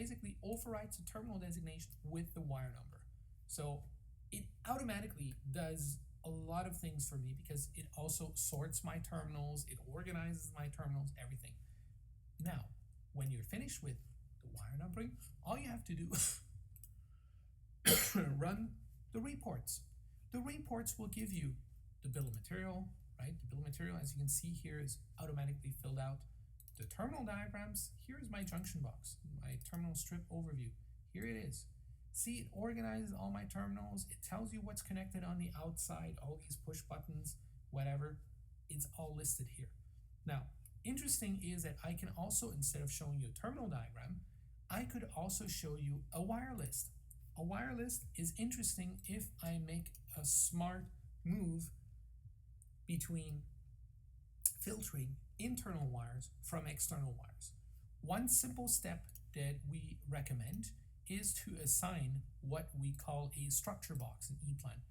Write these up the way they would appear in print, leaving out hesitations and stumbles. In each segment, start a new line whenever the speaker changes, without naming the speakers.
basically overrides the terminal designation with the wire number. So it automatically does a lot of things for me because it also sorts my terminals, it organizes my terminals, everything. Now, when you're finished with the wire numbering, all you have to do run the reports. The reports will give you the bill of material, right? The bill of material, as you can see here, is automatically filled out. The terminal diagrams, here is my junction box, my terminal strip overview. Here it is. See, it organizes all my terminals. It tells you what's connected on the outside, all these push buttons, whatever. It's all listed here. Now, interesting is that I can also, instead of showing you a terminal diagram, I could also show you a wire list. A wire list is interesting if I make a smart move between filtering internal wires from external wires. One simple step that we recommend is to assign what we call a structure box in EPlane.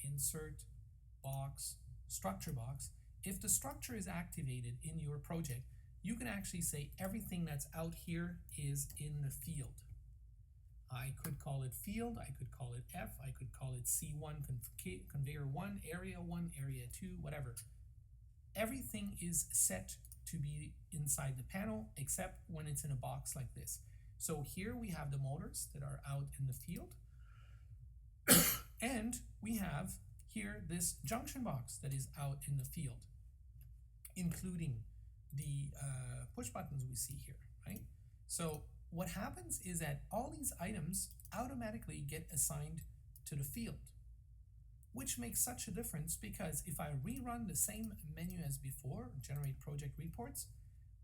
Insert box, structure box. If the structure is activated in your project, you can actually say everything that's out here is in the field. I could call it field, I could call it F, I could call it C1, conveyor 1, area 2, whatever. Everything is set to be inside the panel except when it's in a box like this. So here we have the motors that are out in the field, and we have here this junction box that is out in the field, including the push buttons we see here, right? So what happens is that all these items automatically get assigned to the field, which makes such a difference because if I rerun the same menu as before, generate project reports,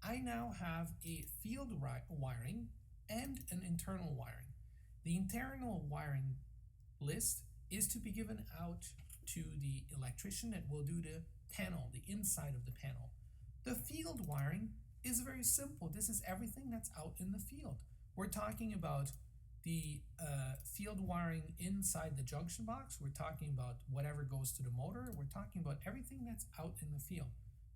I now have a field wiring and an internal wiring. The internal wiring list is to be given out to the electrician that will do the panel, the inside of the panel. The field wiring is very simple. This is everything that's out in the field. We're talking about the field wiring inside the junction box. We're talking about whatever goes to the motor. We're talking about everything that's out in the field.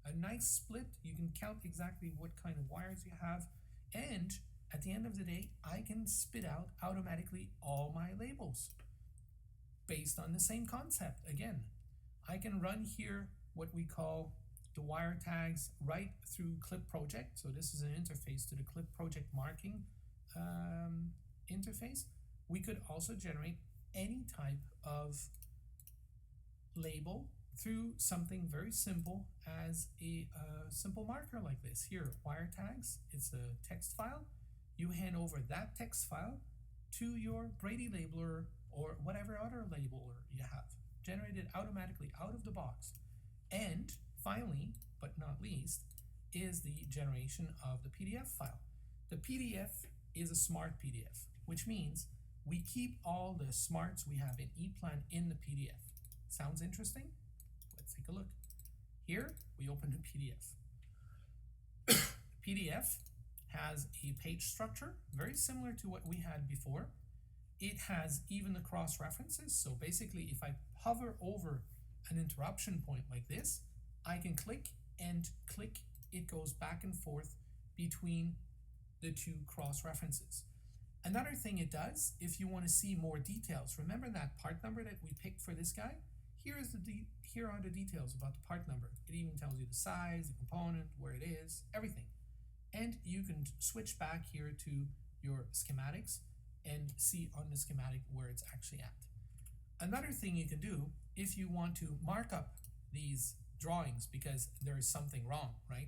A nice split. You can count exactly what kind of wires you have, and at the end of the day, I can spit out automatically all my labels based on the same concept. Again, I can run here what we call the wire tags right through Clip Project. So this is an interface to the Clip Project marking interface. We could also generate any type of label through something very simple as a simple marker like this. Here, wire tags, it's a text file. You hand over that text file to your Brady labeler or whatever other labeler you have, generated automatically out of the box. And finally, but not least, is the generation of the PDF file. The PDF is a smart PDF, which means we keep all the smarts we have in EPlane in the PDF. Sounds interesting? Let's take a look. Here, we open the PDF. PDF has a page structure, very similar to what we had before. It has even the cross references. So basically, if I hover over an interruption point like this, I can click and click. It goes back and forth between the two cross references. Another thing it does, if you want to see more details, remember that part number that we picked for this guy? Here are the details about the part number. It even tells you the size, the component, where it is, everything. And you can switch back here to your schematics and see on the schematic where it's actually at. Another thing you can do if you want to mark up these drawings because there is something wrong, right?